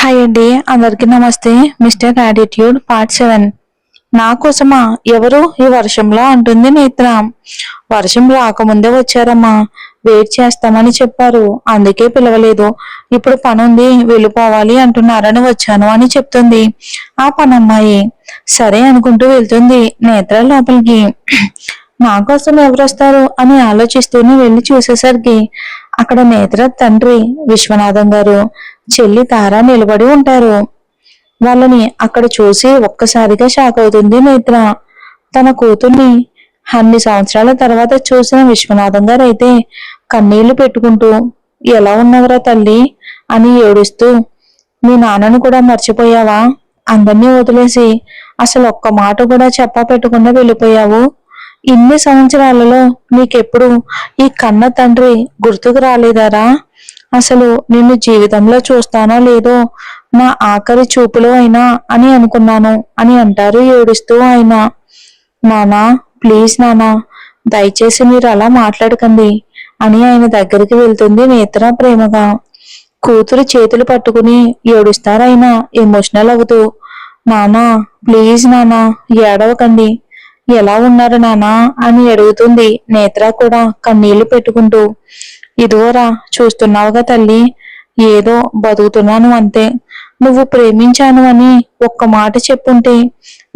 Hi అండి, అందరికీ నమస్తే. Mister attitude part 7. నా కోసమా? ఎవరు ఈ వర్షంలో అంటుంది నేత్ర. వర్షం రాకముందే వచ్చారమ్మా, వెయిట్ చేస్తామని చెప్పారు, అందుకే పిలవలేదు. ఇప్పుడు పనుంది, వెళ్ళిపోవాలి అంటున్నారని వచ్చాను అని చెప్తుంది ఆ పనమ్మాయి. సరే అనుకుంటూ వెళ్తుంది నేత్ర లోపలికి. నా కోసం ఎవరొస్తారు అని ఆలోచిస్తూనే వెళ్ళి చూసేసరికి అక్కడ నేత్ర తండ్రి విశ్వనాథం గారు, చెల్లి తార నిలబడి ఉంటారు. వాళ్ళని అక్కడ చూసి ఒక్కసారిగా షాక్ అవుతుంది నేత్ర. తన కూతుర్ని అన్ని సంవత్సరాల తర్వాత చూసిన విశ్వనాథం గారు అయితే కన్నీళ్లు పెట్టుకుంటూ, ఎలా ఉన్నవరా తల్లి అని ఏడుస్తూ, మీ నాన్నను కూడా మర్చిపోయావా? అందరినీ వదిలేసి అసలు ఒక్క మాట కూడా చెప్పా పెట్టకుండా వెళ్ళిపోయావు. ఇన్ని సంవత్సరాలలో నీకెప్పుడు ఈ కన్న తండ్రి గుర్తుకు రాలేదారా? అసలు నిన్ను జీవితంలో చూస్తానో లేదో నా ఆఖరి చూపులో అయినా అని అనుకున్నాను అని అంటారు ఏడుస్తూ ఆయన. నానా, ప్లీజ్ నానా, దయచేసి మీరు అలా మాట్లాడకండి అని ఆయన దగ్గరికి వెళ్తుంది నేత్ర ప్రేమగా. కూతురు చేతులు పట్టుకుని ఏడుస్తారాయన ఎమోషనల్ అవుతూ. నానా, ప్లీజ్ నానా, ఏడవకండి. ఎలా ఉన్నారు నానా అని అడుగుతుంది నేత్ర కూడా కన్నీళ్లు పెట్టుకుంటూ. ఇదిగోరా, చూస్తున్నావుగా తల్లి, ఏదో బతుకుతున్నాను అంతే. నువ్వు ప్రేమించాను అని ఒక్క మాట చెప్పుంటే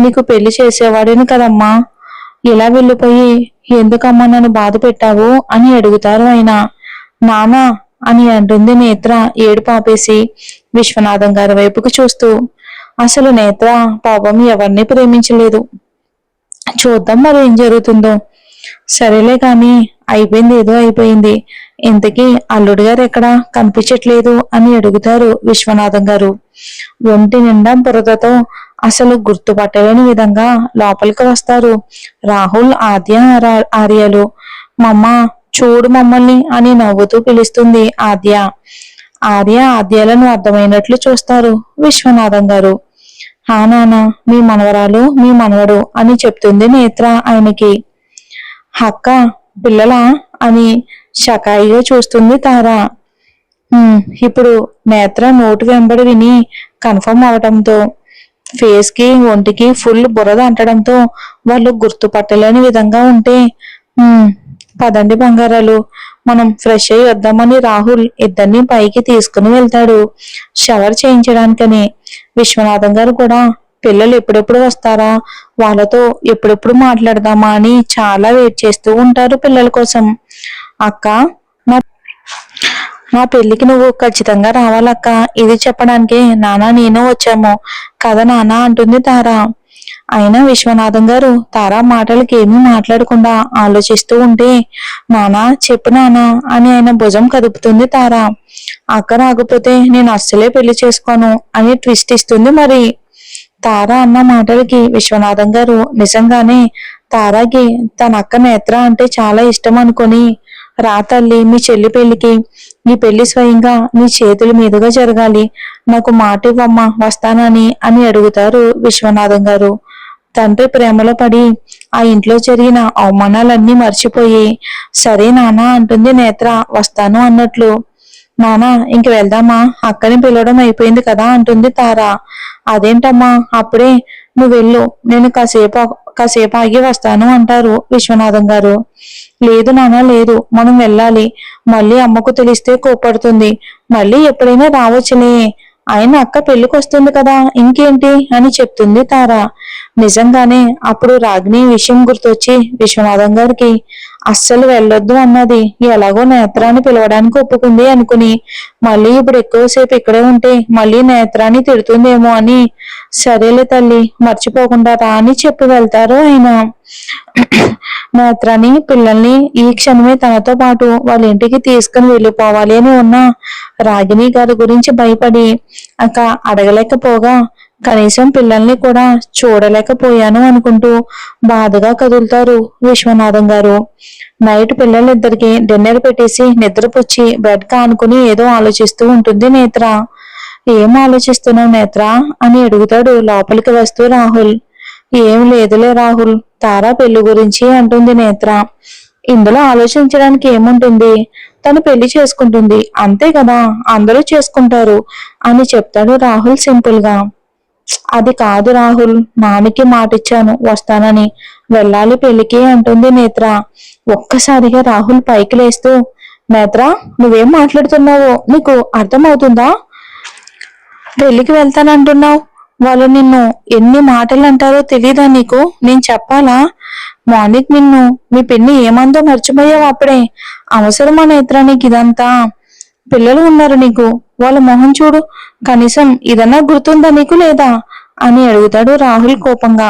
నీకు పెళ్లి చేసేవాడిని కదమ్మా. ఇలా వెళ్ళిపోయి ఎందుకమ్మా నన్ను బాధ పెట్టావు అని అడుగుతారు ఆయన. నానా అని అంటుంది నేత్ర ఏడు పాపేసి విశ్వనాథం గారి వైపుకు చూస్తూ. అసలు నేత్ర పాపం ఎవరిని ప్రేమించలేదు. చూద్దాం మరి ఏం జరుగుతుందో. సరేలే కాని, అయిపోయింది ఏదో అయిపోయింది. ఇంతకీ అల్లుడు గారు ఎక్కడా కనిపించట్లేదు అని అడుగుతారు విశ్వనాథం గారు. ఒంటి నిండా బురదతో అసలు గుర్తుపట్టలేని విధంగా లోపలికి వస్తారు రాహుల్, ఆద్య, ఆర్యలు. మమ్మ, చూడు మమ్మల్ని అని నవ్వుతూ పిలుస్తుంది ఆద్య. ఆర్య ఆద్యాలను అర్థమైనట్లు చూస్తారు విశ్వనాథం గారు. హా నాన్న, మీ మనవరాలు, మీ మనవడు అని చెప్తుంది నేత్ర ఆయనకి. అక్క, పిల్లలా అని షకాయిగా చూస్తుంది తార. ఇప్పుడు నేత్ర నోటు వెంబడి విని కన్ఫర్మ్ అవటంతో, ఫేస్ కి ఒంటికి ఫుల్ బురద అంటడంతో వాళ్ళు గుర్తుపట్టలేని విధంగా ఉంటే, పదండి బంగారాలు, మనం ఫ్రెష్ అయ్యి వద్దామని రాహుల్ ఇద్దరిని పైకి తీసుకుని వెళ్తాడు షవర్ చేయించడానికని. విశ్వనాథం గారు కూడా పిల్లలు ఎప్పుడెప్పుడు వస్తారా, వాళ్ళతో ఎప్పుడెప్పుడు మాట్లాడదామా అని చాలా వెయిట్ చేస్తూ ఉంటారు పిల్లల కోసం. అక్క, నా పెళ్లికి నువ్వు ఖచ్చితంగా రావాలక్క, ఇది చెప్పడానికి నానా నేను వచ్చాము కదా నానా అంటుంది తార. అయినా విశ్వనాథం గారు తారా మాటలకి ఏమీ మాట్లాడకుండా ఆలోచిస్తూ ఉంటే, నానా చెప్పు నానా అని ఆయన భుజం కదుపుతుంది తార. అక్క రాకపోతే నేను అస్సలే పెళ్లి చేసుకోను అని ట్విస్ట్ ఇస్తుంది మరి. తార అన్న మాటలకి విశ్వనాథం గారు నిజంగానే తారాకి తన అక్క నేత్ర అంటే చాలా ఇష్టం అనుకొని, రా తల్లి, మీ చెల్లి పెళ్లికి, నీ పెళ్లి స్వయంగా నీ చేతుల మీదుగా జరగాలి, నాకు మాట ఇవ్వమ్మా వస్తానని అని అడుగుతారు విశ్వనాథం గారు. తండ్రి ప్రేమలో పడి ఆ ఇంట్లో జరిగిన అవమానాలన్నీ మర్చిపోయి, సరే నానా అంటుంది నేత్ర వస్తాను అన్నట్లు. నానా, ఇంక వెళ్దామా, అక్కని పిలవడం అయిపోయింది కదా అంటుంది తార. అదేంటమ్మా అప్పుడే, నువ్వు వెళ్ళు, నేను కాసేపు ఆగి వస్తాను అంటారు విశ్వనాథం గారు. లేదు నాన్న లేదు, మనం వెళ్ళాలి, మళ్ళీ అమ్మకు తెలిస్తే కోపడుతుంది, మళ్ళీ ఎప్పుడైనా రావచ్చులే, ఆయన అక్క పెళ్లికి వస్తుంది కదా ఇంకేంటి అని చెప్తుంది తార. నిజంగానే అప్పుడు రాగిణి విషయం గుర్తొచ్చి విశ్వనాథం గారికి అస్సలు వెళ్ళొద్దు అన్నది. ఎలాగో నేత్రాన్ని పిలవడానికి ఒప్పుకుంది అనుకుని, మళ్ళీ ఇప్పుడు ఎక్కువసేపు ఇక్కడే ఉంటే మళ్ళీ నేత్రాన్ని తిడుతుందేమో అని, సరేలే తల్లి, మర్చిపోకుండా రా అని చెప్పి వెళ్తారు ఆయన. నేత్రాన్ని పిల్లల్ని ఈ క్షణమే తనతో పాటు వాళ్ళ ఇంటికి తీసుకుని వెళ్ళిపోవాలి అని ఉన్న రాగిణి గారి గురించి భయపడి అక్క అడగలేకపోగా, కనీసం పిల్లల్ని కూడా చూడలేకపోయాను అనుకుంటూ బాధగా కదులుతారు విశ్వనాథం గారు. నైట్ పిల్లలిద్దరికి డిన్నర్ పెట్టేసి నిద్రపుచ్చి బెడ్ కానుకుని ఏదో ఆలోచిస్తూ ఉంటుంది నేత్ర. ఏం ఆలోచిస్తున్నావు నేత్ర అని అడుగుతాడు లోపలికి వస్తూ రాహుల్. ఏం లేదులే రాహుల్, తారా పెళ్లి గురించి అంటుంది నేత్ర. ఇందులో ఆలోచించడానికి ఏముంటుంది, తను పెళ్లి చేసుకుంటుంది, అంతే కదా, అందరూ చేసుకుంటారు అని చెప్తాడు రాహుల్ సింపుల్ గా. అది కాదు రాహుల్, నాన్నకి మాటిచ్చాను వస్తానని, వెళ్ళాలి పెళ్లికి అంటుంది నేత్ర. ఒక్కసారిగా రాహుల్ పైకి లేస్తూ, నేత్ర, నువ్వేం మాట్లాడుతున్నావో నీకు అర్థమవుతుందా? పెళ్లికి వెళ్తానంటున్నావు, వాళ్ళు నిన్ను ఎన్ని మాటలు అంటారో తెలీదా నీకు? నేను చెప్పాలా? మార్నింగ్ నిన్ను మీ పిన్ని ఏమందో మర్చిపోయావు అప్పుడే. అవసరమా నేత్ర నీకు ఇదంతా? పిల్లలు ఉన్నారు నీకు, వాళ్ళ మొహం చూడు, కనీసం ఇదన్నా గుర్తుందా నీకు లేదా అని అడుగుతాడు రాహుల్ కోపంగా.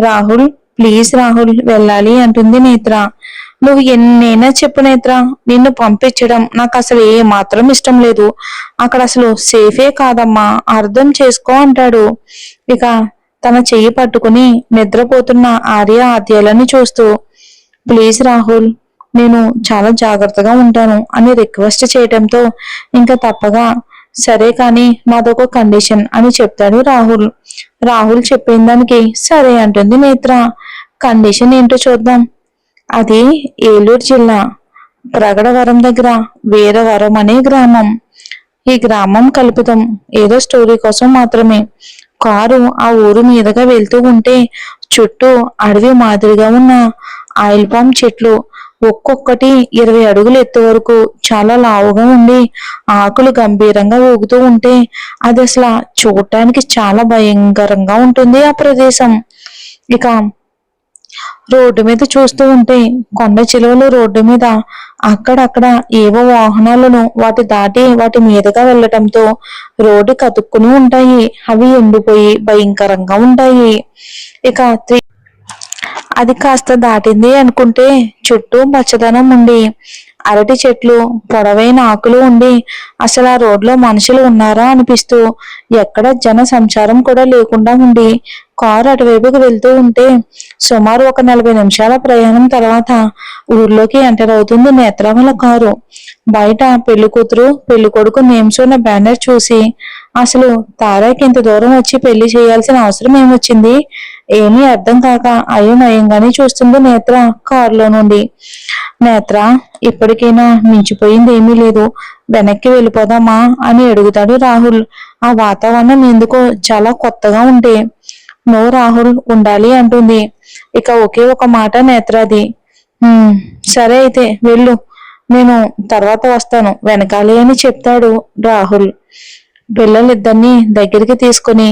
రాహుల్, ప్లీజ్ రాహుల్, వెళ్ళాలి అంటుంది నేత్ర. నువ్వు ఎన్నైనా చెప్పు నేత్ర, నిన్ను పంపించడం నాకు అసలు ఏ మాత్రం ఇష్టం లేదు. అక్కడ అసలు సేఫే కాదమ్మా, అర్థం చేసుకో అంటాడు. ఇక తన చెయ్యి పట్టుకుని నిద్రపోతున్న ఆర్య ఆద్యాలను చూస్తూ, ప్లీజ్ రాహుల్, నేను చాలా జాగ్రత్తగా ఉంటాను అని రిక్వెస్ట్ చేయటంతో ఇంకా తప్పగా, సరే కానీ నాదొక కండిషన్ అని చెప్తాడు రాహుల్. రాహుల్ చెప్పిన దానికి సరే అంటుంది నేత్ర. కండిషన్ ఏంటో చూద్దాం. అది ఏలూరు జిల్లా ప్రగడవరం దగ్గర వీరవరం అనే గ్రామం. ఈ గ్రామం కలుపుతాం ఏదో స్టోరీ కోసం మాత్రమే. కారు ఆ ఊరు మీదుగా వెళ్తూ ఉంటే చుట్టూ అడవి మాదిరిగా ఉన్న ఆయిల్ పామ్ చెట్లు, ఒక్కొక్కటి 20 అడుగులు ఎత్తు వరకు చాలా లావుగా ఉండి ఆకులు గంభీరంగా ఊగుతూ ఉంటే అది అసలు చూడటానికి చాలా భయంకరంగా ఉంటుంది ఆ ప్రదేశం. ఇక రోడ్డు మీద చూస్తూ ఉంటే కొండ చిలువలు రోడ్డు మీద అక్కడక్కడ ఏవో వాహనాలను వాటి దాటి వాటి మీదుగా వెళ్ళటంతో రోడ్డు కతుక్కుని ఉంటాయి. అవి ఎండిపోయి భయంకరంగా ఉంటాయి. ఇక అది కాస్త దాటింది అనుకుంటే చుట్టూ పచ్చదనం ఉండి అరటి చెట్లు పొడవైన ఆకులు ఉండి అసలు ఆ రోడ్లో మనుషులు ఉన్నారా అనిపిస్తూ ఎక్కడ జన సంచారం కూడా లేకుండా ఉండి కారు అటువైపుకి వెళ్తూ ఉంటే సుమారు ఒక 40 నిమిషాల ప్రయాణం తర్వాత ఊర్లోకి ఎంటర్ అవుతుంది నేత్రావళ కారు. బయట పెళ్లి కూతురు పెళ్లి కొడుకు నేమ్స్ ఉన్న బ్యానర్ చూసి అసలు తారాకి ఇంత దూరం వచ్చి పెళ్లి చేయాల్సిన అవసరం ఏమొచ్చింది, ఏమీ అర్థం కాక అయోమయంగానే చూస్తుంది నేత్ర కారులో నుండి. నేత్ర, ఇప్పటికైనా మించిపోయింది ఏమీ లేదు, వెనక్కి వెళ్ళిపోదామా అని అడుగుతాడు రాహుల్. ఆ వాతావరణం ఎందుకో చాలా కొత్తగా ఉంటే. నో రాహుల్, ఉండాలి అంటుంది. ఇక ఒకే ఒక మాట నేత్రది. సరే అయితే వెళ్ళు, నేను తర్వాత వస్తాను వెనకాలే అని చెప్తాడు రాహుల్. పిల్లలిద్దరినీ దగ్గరికి తీసుకుని,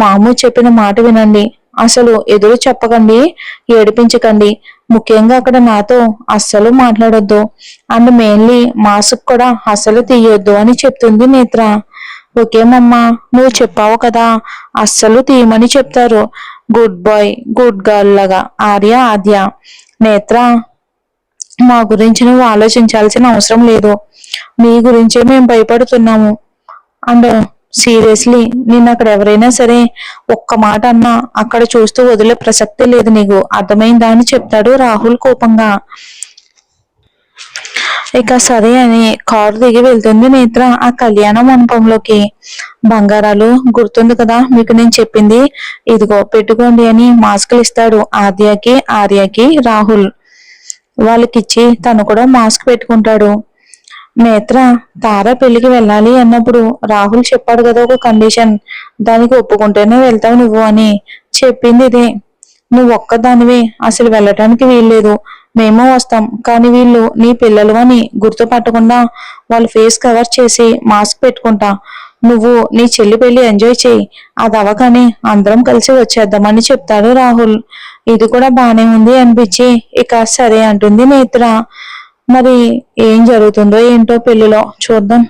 మాము చెప్పిన మాట వినండి, అసలు ఎదురు చెప్పకండి, ఏడిపించకండి, ముఖ్యంగా అక్కడ నాతో అస్సలు మాట్లాడొద్దు, అండ్ మెయిన్లీ మాస్క్ కూడా అస్సలు తీయొద్దు అని చెప్తుంది నేత్ర. ఓకేమమ్మా, నువ్వు చెప్పావు కదా, అస్సలు తీయమని చెప్తారు. గుడ్ బాయ్ గుడ్ గర్ల్ లాగా ఆర్య ఆద్య. నేత్ర, మా గురించి నువ్వు ఆలోచించాల్సిన అవసరం లేదు, నీ గురించే మేము భయపడుతున్నాము. అండ్ సీరియస్లీ నిన్ను అక్కడ ఎవరైనా సరే ఒక్క మాట అన్నా అక్కడ చూస్తూ వదిలే ప్రసక్తే లేదు నీకు, అర్థమైందా అని చెప్తాడు రాహుల్ కోపంగా. ఇక సరే అని కారు దిగి వెళ్తుంది నేత్ర ఆ కళ్యాణ మండపంలోకి. బంగారాలు, గుర్తుంది కదా మీకు నేను చెప్పింది, ఇదిగో పెట్టుకోండి అని మాస్కులు ఇస్తాడు ఆద్యకి ఆర్యకి రాహుల్. వాళ్ళకిచ్చి తను కూడా మాస్క్ పెట్టుకుంటాడు. నేత్ర, తార పెళ్లికి వెళ్ళాలి అన్నప్పుడు రాహుల్ చెప్పాడు కదా ఒక కండిషన్, దానికి ఒప్పుకుంటేనే వెళ్తావు నువ్వు అని. చెప్పింది ఇదే, నువ్వు ఒక్కదానివే అసలు వెళ్ళటానికి వీల్లేదు, మేము వస్తాం కానీ వీళ్ళు నీ పిల్లలు అని గుర్తుపట్టకుండా వాళ్ళ ఫేస్ కవర్ చేసి మాస్క్ పెట్టుకుంటా, నువ్వు నీ చెల్లి పెళ్లి ఎంజాయ్ చేయి, అది అవగానే అందరం కలిసి వచ్చేద్దామని చెప్తాడు రాహుల్. ఇది కూడా బానే ఉంది అనిపించి ఇక సరే అంటుంది నేత్ర. మరి ఏం జరుగుతుందో ఏంటో పెళ్లిలో చూద్దాం.